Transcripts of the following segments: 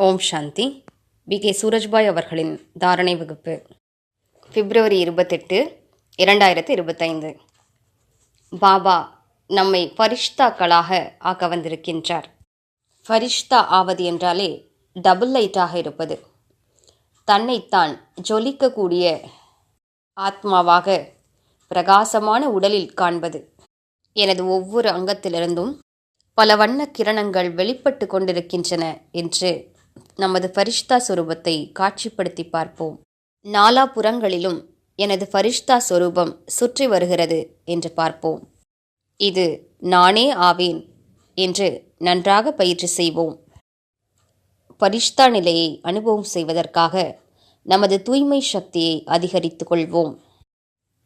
ஓம் சாந்தி. K Surajbhai அவர்களின் தாரணை வகுப்பு பிப்ரவரி 28, 2025. பாபா நம்மை ஃபரிஷ்தாக்களாக ஆக்க வந்திருக்கின்றார். ஃபரிஷ்தா ஆவது என்றாலே டபுள் லைட்டாக இருப்பது, தன்னைத்தான் ஜொலிக்கக்கூடிய ஆத்மாவாக பிரகாசமான உடலில் காண்பது. எனது ஒவ்வொரு அங்கத்திலிருந்தும் பல வண்ண கிரணங்கள் வெளிப்பட்டு கொண்டிருக்கின்றன என்று நமது ஃபரிஷ்தா சொரூபத்தை காட்சிப்படுத்தி பார்ப்போம். நாலாபுறங்களிலும் எனது ஃபரிஷ்தா சொரூபம் சுற்றி வருகிறது என்று பார்ப்போம். இது நானே ஆவேன் என்று நன்றாக பயிற்சி செய்வோம். ஃபரிஷ்தா நிலையை அனுபவம் செய்வதற்காக நமது தூய்மை சக்தியை அதிகரித்துக் கொள்வோம்.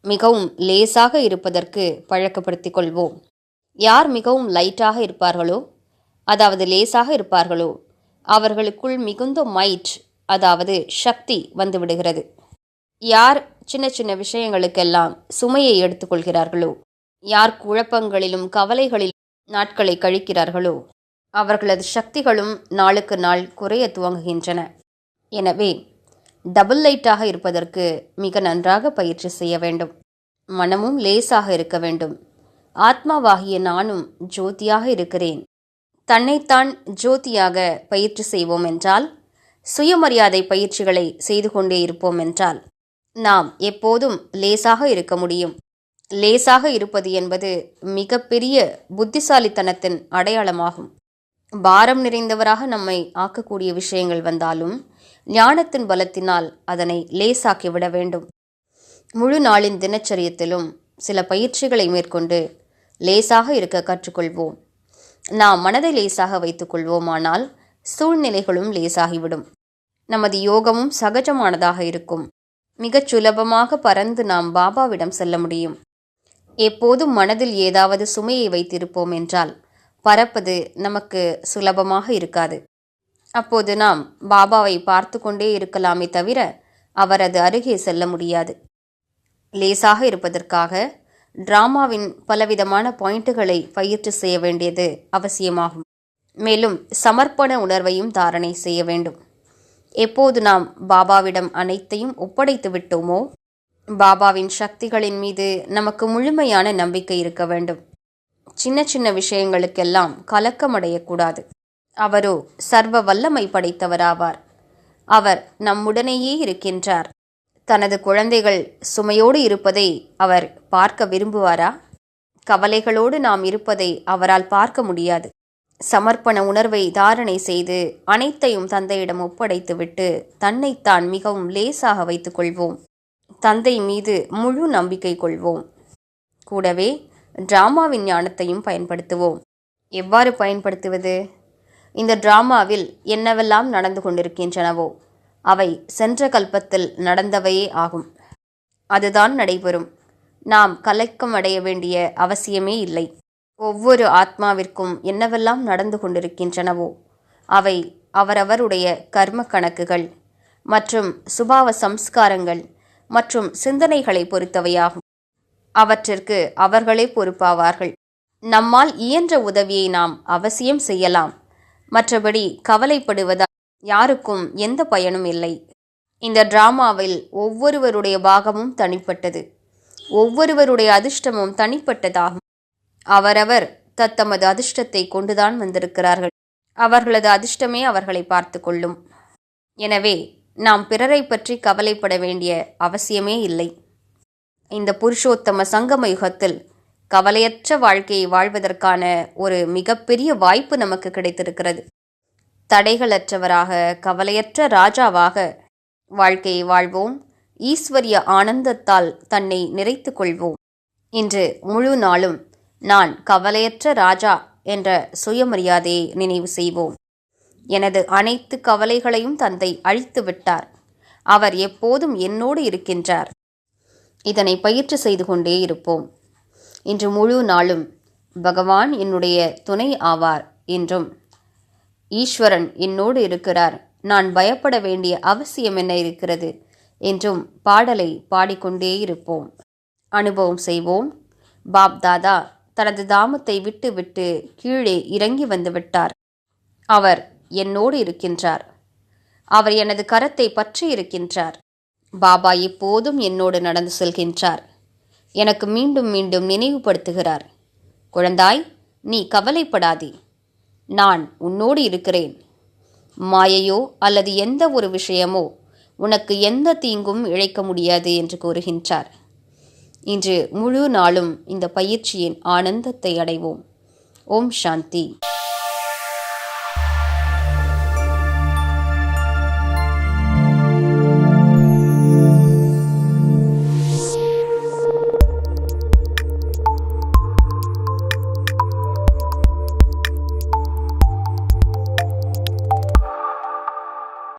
மிகவும் லேசாக இருப்பதற்கு பழக்கப்படுத்திக் கொள்வோம். யார் மிகவும் லைட்டாக இருப்பார்களோ, அதாவது லேசாக இருப்பார்களோ, அவர்களுக்குள் மிகுந்த மைட், அதாவது சக்தி வந்துவிடுகிறது. யார் சின்ன சின்ன விஷயங்களுக்கெல்லாம் சுமையை எடுத்துக்கொள்கிறார்களோ, யார் குழப்பங்களிலும் கவலைகளிலும் நாட்களை கழிக்கிறார்களோ, அவர்களது சக்திகளும் நாளுக்கு நாள் குறைய துவங்குகின்றன. எனவே டபுள் லைட்டாக இருப்பதற்கு மிக நன்றாக பயிற்சி செய்ய வேண்டும். மனமும் லேசாக இருக்க வேண்டும். ஆத்மாவாகிய நானும் ஜோதியாக இருக்கிறேன். தன்னைத்தான் ஜோதியாக பயிற்சி செய்வோம் என்றால், சுயமரியாதை பயிற்சிகளை செய்து கொண்டே இருப்போம் என்றால், நாம் எப்போதும் லேசாக இருக்க முடியும். லேசாக இருப்பது என்பது மிகப்பெரிய புத்திசாலித்தனத்தின் அடையாளமாகும். பாரம் நிறைந்தவராக நம்மை ஆக்கக்கூடிய விஷயங்கள் வந்தாலும் ஞானத்தின் பலத்தினால் அதனை லேசாக்கிவிட வேண்டும். முழு நாளின் தினச்சரியத்திலும் சில பயிற்சிகளை மேற்கொண்டு லேசாக இருக்க கற்றுக்கொள்வோம். நாம் மனதை லேசாக வைத்துக் கொள்வோமானால் சூழ்நிலைகளும் லேசாகிவிடும். நமது யோகமும் சகஜமானதாக இருக்கும். மிகச் சுலபமாக பறந்து நாம் பாபாவிடம் செல்ல முடியும். எப்போதும் மனதில் ஏதாவது சுமையை வைத்திருப்போம் என்றால் பறப்பது நமக்கு சுலபமாக இருக்காது. அப்போது நாம் பாபாவை பார்த்து கொண்டே இருக்கலாமே தவிர அவரது அருகே செல்ல முடியாது. லேசாக இருப்பதற்காக டிராமாவின் பலவிதமான பாயிண்ட்டுகளை பயிற்சி செய்ய வேண்டியது அவசியமாகும். மேலும் சமர்ப்பண உணர்வையும் தாரணை செய்ய வேண்டும். எப்போது நாம் பாபாவிடம் அனைத்தையும் ஒப்படைத்து விட்டோமோ, பாபாவின் சக்திகளின் மீது நமக்கு முழுமையான நம்பிக்கை இருக்க வேண்டும். சின்ன சின்ன விஷயங்களுக்கெல்லாம் கலக்கமடையக்கூடாது. அவரோ சர்வ வல்லமை படைத்தவராவார். அவர் நம்முடனேயே இருக்கின்றார். தனது குழந்தைகள் சுமையோடு இருப்பதை அவர் பார்க்க விரும்புவாரா? கவலைகளோடு நாம் இருப்பதை அவரால் பார்க்க முடியாது. சமர்ப்பண உணர்வை தாரணை செய்து அனைத்தையும் தந்தையிடம் ஒப்படைத்துவிட்டு தன்னைத்தான் மிகவும் லேசாக வைத்துக் கொள்வோம். தந்தை மீது முழு நம்பிக்கை கொள்வோம். கூடவே டிராமாவின் ஞானத்தையும் பயன்படுத்துவோம். எவ்வாறு பயன்படுத்துவது? இந்த டிராமாவில் என்னவெல்லாம் நடந்து கொண்டிருக்கின்றனவோ அவை சென்ற கல்பத்தில் நடந்தவையே ஆகும். அதுதான் நடைபெறும். நாம் கலக்கம் அடைய வேண்டிய அவசியமே இல்லை. ஒவ்வொரு ஆத்மாவிற்கும் என்னவெல்லாம் நடந்து கொண்டிருக்கின்றனவோ அவை அவரவருடைய கர்ம கணக்குகள் மற்றும் சுபாவ சம்ஸ்காரங்கள் மற்றும் சிந்தனைகளை பொறுத்தவையாகும். அவற்றிற்கு அவர்களே பொறுப்பாவார்கள். நம்மால் இயன்ற உதவியை நாம் அவசியம் செய்யலாம். மற்றபடி கவலைப்படுவதால் யாருக்கும் எந்த பயனும் இல்லை. இந்த டிராமாவில் ஒவ்வொருவருடைய பாகமும் தனிப்பட்டது. ஒவ்வொருவருடைய அதிர்ஷ்டமும் தனிப்பட்டதாகும். அவரவர் தத்தமது அதிர்ஷ்டத்தை கொண்டுதான் வந்திருக்கிறார்கள். அவர்களது அதிர்ஷ்டமே அவர்களை பார்த்து கொள்ளும். எனவே நாம் பிறரை பற்றி கவலைப்பட வேண்டிய அவசியமே இல்லை. இந்த புருஷோத்தம சங்கம யுகத்தில் கவலையற்ற வாழ்க்கையை வாழ்வதற்கான ஒரு மிகப்பெரிய வாய்ப்பு நமக்கு கிடைத்திருக்கிறது. தடைகளற்றவராக, கவலையற்ற ராஜாவாக வாழ்க்கையை வாழ்வோம். ஈஸ்வரிய ஆனந்தத்தால் தன்னை நிறைத்து கொள்வோம். இன்று முழு நாளும் நான் கவலையற்ற ராஜா என்ற சுயமரியாதையை நினைவு செய்வோம். எனது அனைத்து கவலைகளையும் தந்தை அழித்து விட்டார். அவர் எப்போதும் என்னோடு இருக்கின்றார். இதனை பயிற்சி செய்து கொண்டே இருப்போம். இன்று முழு நாளும் பகவான் என்னுடைய துணை ஆவார் என்றும், ஈஸ்வரன் என்னோடு இருக்கிறார், நான் பயப்பட வேண்டிய அவசியம் என்ன இருக்கிறது என்றும் பாடலை பாடிக்கொண்டே இருப்போம். அனுபவம் செய்வோம். பாப் தாதா தனது தாமத்தை விட்டு விட்டு கீழே இறங்கி வந்து விட்டார். அவர் என்னோடு இருக்கின்றார். அவர் எனது கரத்தை பற்றி இருக்கின்றார். பாபா எப்போதும் என்னோடு நடந்து செல்கின்றார். எனக்கு மீண்டும் மீண்டும் நினைவுபடுத்துகிறார், குழந்தாய், நீ கவலைப்படாதே, நான் உன்னோடு இருக்கிறேன். மாயையோ அல்லது எந்த ஒரு விஷயமோ உனக்கு எந்த தீங்கும் இழைக்க முடியாது என்று கூறுகின்றார். இன்று முழு நாளும் இந்த பயிற்சியின் ஆனந்தத்தை அடைவோம். ஓம் சாந்தி.